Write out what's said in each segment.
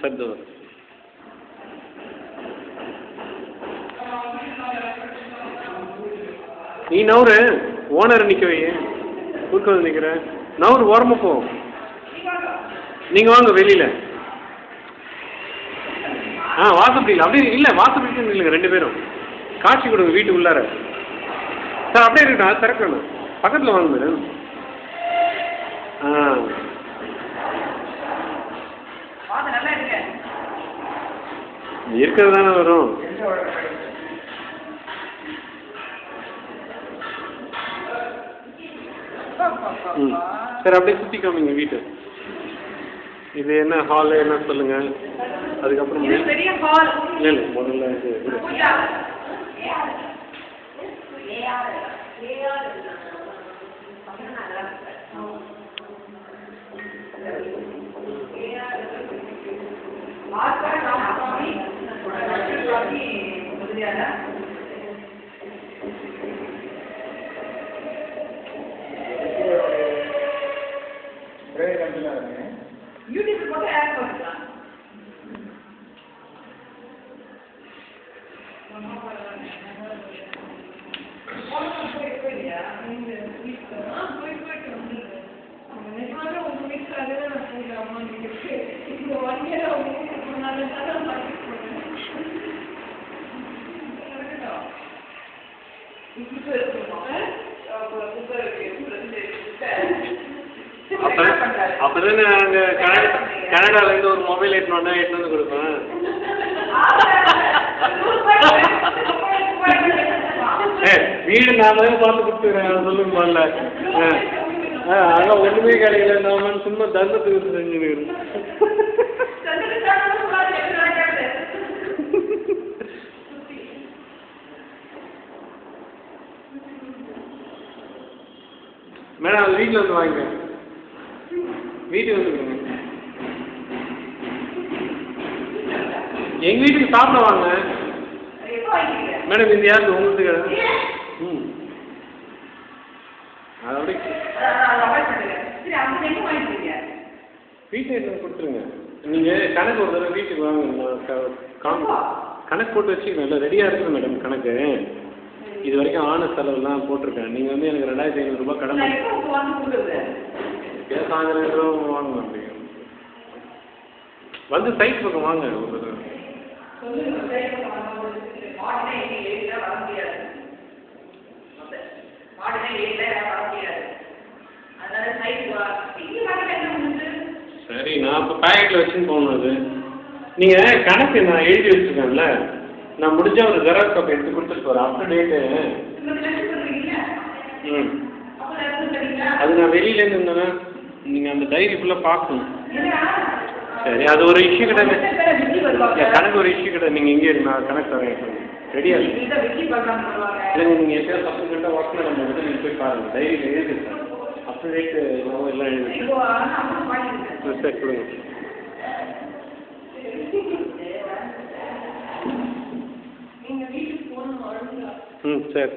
சத்தம். நீ நவுரு, ஓனர் நிற்க வை, குறுக்க வந்து நிற்கிற. நவுரு ஓரமாக போ. நீங்கள் வாங்க வெளியில். வாசப்படியில் அப்படியே இல்லை, வாசப்படிக்கு இல்லைங்க, 2 பேரும் காட்சி கொடுங்க வீட்டு உள்ளார. சார் அப்படியே இருக்கட்டும், அது திறக்கணும். பக்கத்தில் வாங்க மேடம். இருக்கிறது தானே வரும். சார் அப்படியே சுற்றி காமிங்க வீட்டு. இது என்ன ஹாலு என்ன சொல்லுங்க. அதுக்கப்புறம் இல்லை முதல்ல யூடியூப் போட்டு ஆட் பண்ணிக்கலாம். அப்பதானே அங்கே கனடாலேருந்து ஒரு மொபைல் எட்டுன்னு வந்து கொடுப்பேன். வீடு நான் தான் பார்த்து கொடுத்துக்கிறேன் சொல்லுங்க முதல்ல. அதான் ஒன்றுமே கிடைக்கல, நான் சும்மா தர்மத்துக்கு செஞ்சுருக்கிறேன். மேடம் அது வீட்டில் வந்து வாங்கிக்க, வீட்டுக்கு வந்துருங்க. எங்கள் வீட்டுக்கு சாப்பிட வாங்க மேடம். இந்த யாருக்கு உங்களுக்கு? அது வீட்டை கொடுத்துருங்க. நீங்கள் கணக்கு ஒரு தடவை வீட்டுக்கு வாங்க, கணக்கு போட்டு வச்சுக்கணும். இல்லை ரெடியாக இருக்குது மேடம் கணக்கு. இது வரைக்கும் ஆன செலவுலாம் போட்டிருக்கேன். நீங்கள் வந்து எனக்கு 2500 ரூபாய் கடன் சாயந்தரம் வாங்க அப்படிங்க. வந்து சைட் பக்கம் வாங்க ஒரு தடவை. சரி நான் இப்போ பேக்கெட்டில் வச்சுன்னு போகணும். அது நீங்கள் கணக்கு நான் எழுதி வச்சுருக்கேன்ல, நான் முடிஞ்சால் ஒரு ஜெராக்ஸ் காப்பி எடுத்து கொடுத்துட்டு போகிறேன். Up to date. அது நான் வெளியிலேருந்து இருந்தேன்னா நீங்கள் அந்த டைரி ஃபுல்லாக பார்க்கணும். சரி அது ஒரு இஷ்யூ கிடையாது, கணக்கு ஒரு இஷ்யூ கிடையாது. நீங்கள் இங்கே நான் கணக்கு தரேன் ரெடியாக இருக்கு. இல்லைங்க நீங்கள் எப்போயும் சப்ளிமெண்ட்டாக ஒர்க் நம்ம வந்து நீங்கள் போய் பாருங்கள், டைரியில் எழுதிருக்கேன். அப் டு டேட்டு எல்லாம் எழுதிருக்கேன். சரி கொடுங்க. சரி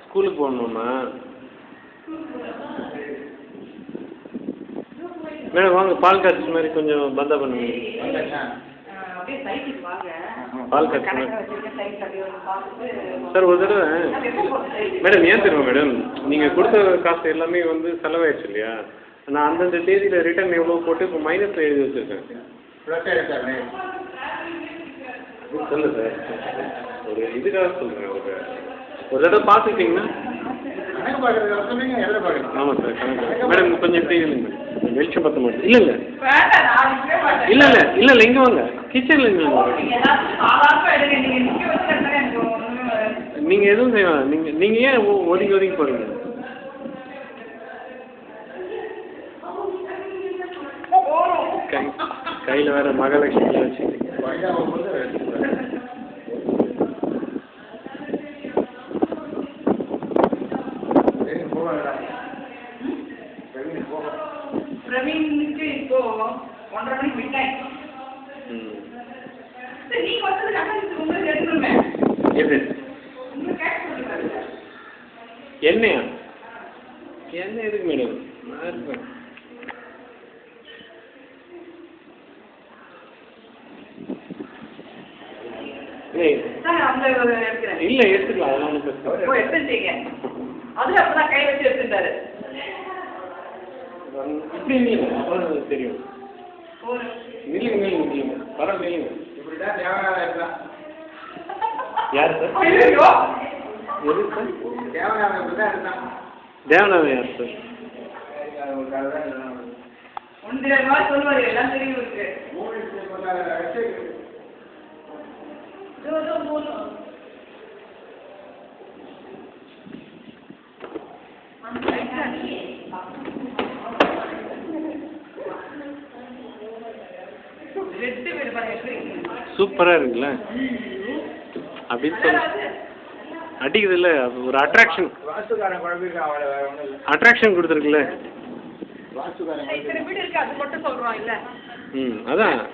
ஸ்கூலுக்கு போகணுமா மேடம்? வாங்க பால் காய்ச்சி மாதிரி கொஞ்சம் பந்தா பண்ணுங்க. பால் காய்ச்சி மாதிரி சார் ஒரு தடவை. மேடம் ஏன் தெரியுமா மேடம், நீங்கள் கொடுத்த காசு எல்லாமே வந்து செலவாயிடுச்சு இல்லையா? நான் அந்தந்த தேதியில் ரிட்டர்ன் எவ்வளோ போட்டு இப்போ மைனஸில் எழுதி வச்சுருக்கேன். சொல்லு சார், ஒரு இதுக்காக சொல்கிறேன். ஒரு தடவை பார்த்துக்கிட்டிங்கன்னா ஆமாம் சார் கணக்கு. மேடம் கொஞ்சம் எப்படி இல்லைங்க வெளிச்சம் பற்ற மாட்டேன். இல்லை இல்லை இல்லை இல்லை இல்லை இல்லை இங்கே வாங்க, கிச்சனில் இங்கே நீங்கள் எதுவும் செய்யலாம். நீங்கள் ஏன் ஒதுங்கி ஒதுங்கி போகிறீங்க? கையில் வேறு மகாலட்சுமி வச்சு பிரவீனுக்கு இப்போ 1:30 மணிக்கு விட்டாய். நீ உங்களுக்கு எடுக்கணுமே. எது என்னையா? என்ன எதுக்கு மேடம்? நான் இருப்பேன். ஏய் சார் அந்த எடுக்கிறேன். இல்லை எடுத்துக்கலாம், அதெல்லாம் ஒன்றும் பிரச்சனை ஓ எடுத்துட்டீங்க. அதுல அப்பதான் கை வச்சு எடுத்துட்டாரு. இப்படி இல்லைங்க, அப்புறம் தெரியும். நில்லுங்க நில்லுங்க பரவாயில்ல இப்படிதான் தேவனாக இருக்கலாம். யார் சார்? ஐயோ எது சார்? தேவனாக இப்படிதான் இருந்தான். தேவநாதன் யார் சார்? ஒரு கதை தான் இருந்தான். ஒன்று மாதிரி சொல்லுவாரு, எல்லாம் தெரியும் இருக்கு. ரெட்டு வீடு பாருங்க எப்படி சூப்பராக இருக்குங்களா அப்படின்னு சொல்லி அடிக்குது இல்லை, ஒரு அட்ராக்ஷன் வாஸ்துக்காரன் குழம்பிருக்கான், அவளை வேற ஒன்றும் இல்லை. அட்ராக்ஷன் கொடுத்துருக்குல்ல. வாஸ்துக்காரன் இத்தனை வீடு இருக்கு, அது மட்டும் சொல்றோம் இல்ல.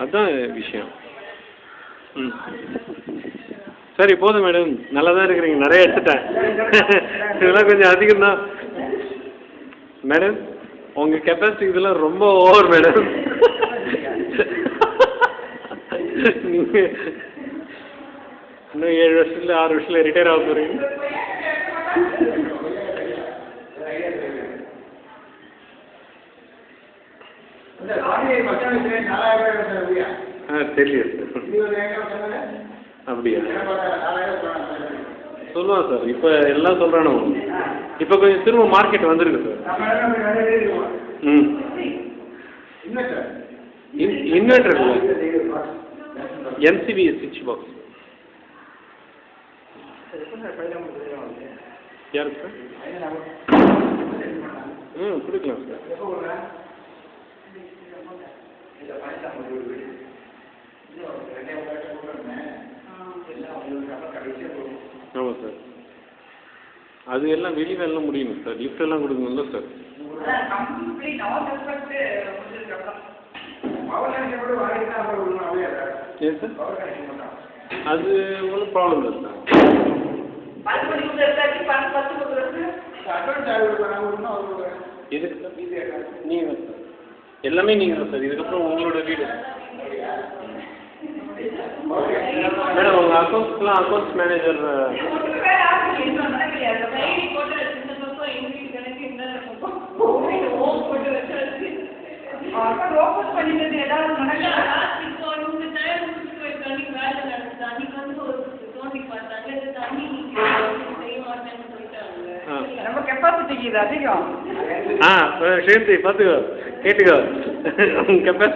அதான் விஷயம். சரி போதும் மேடம், நல்லா தான் இருக்கிறீங்க, நிறைய எடுத்துட்டேன். இதெல்லாம் கொஞ்சம் அதிகம் தான் மேடம். உங்கள் கெப்பாசிட்டி இதெல்லாம் ரொம்ப ஓவர் மேடம். நீங்கள் இன்னும் 7 வருஷத்துல 6 வருஷத்துல ரிட்டையர் ஆக போகிறீங்க. தெரியும் அப்படியா? சொல்லுவான் சார், இப்போ எல்லாம் சொல்கிறானோ. இப்போ கொஞ்சம் திரும்ப மார்க்கெட் வந்துருக்கு சார். இன்வெர்டர் இல்லை, MCB சுவிட்ச் பாக்ஸ். யாருக்கு சார்? கொடுக்கலாம் சார். ஆமாம் சார், அது எல்லாம் வெளியெல்லாம் முடியணும் சார், லிஃப்ட் எல்லாம் கொடுக்கணும்ல சார். ஏன் சார்? அது ஒன்றும் ப்ராப்ளம் இல்லை சார். எதுக்கு சார்? நீங்கள் தான் சார், எல்லாமே நீங்கள் தான் சார். இதுக்கப்புறம் உங்களோட வீடு மேடம். உங்கள் அக்கௌண்ட்ஸ்லாம் அக்கௌண்ட்ஸ் மேனேஜர் பண்ணிட்டு ஏதாவது நம்ம கெப்பாசிட்டிக்கு இது அதிகம். ஸ்ரீந்தி பார்த்துக்கோ, கேட்டுக்கோ. கெப்பாசிட்டி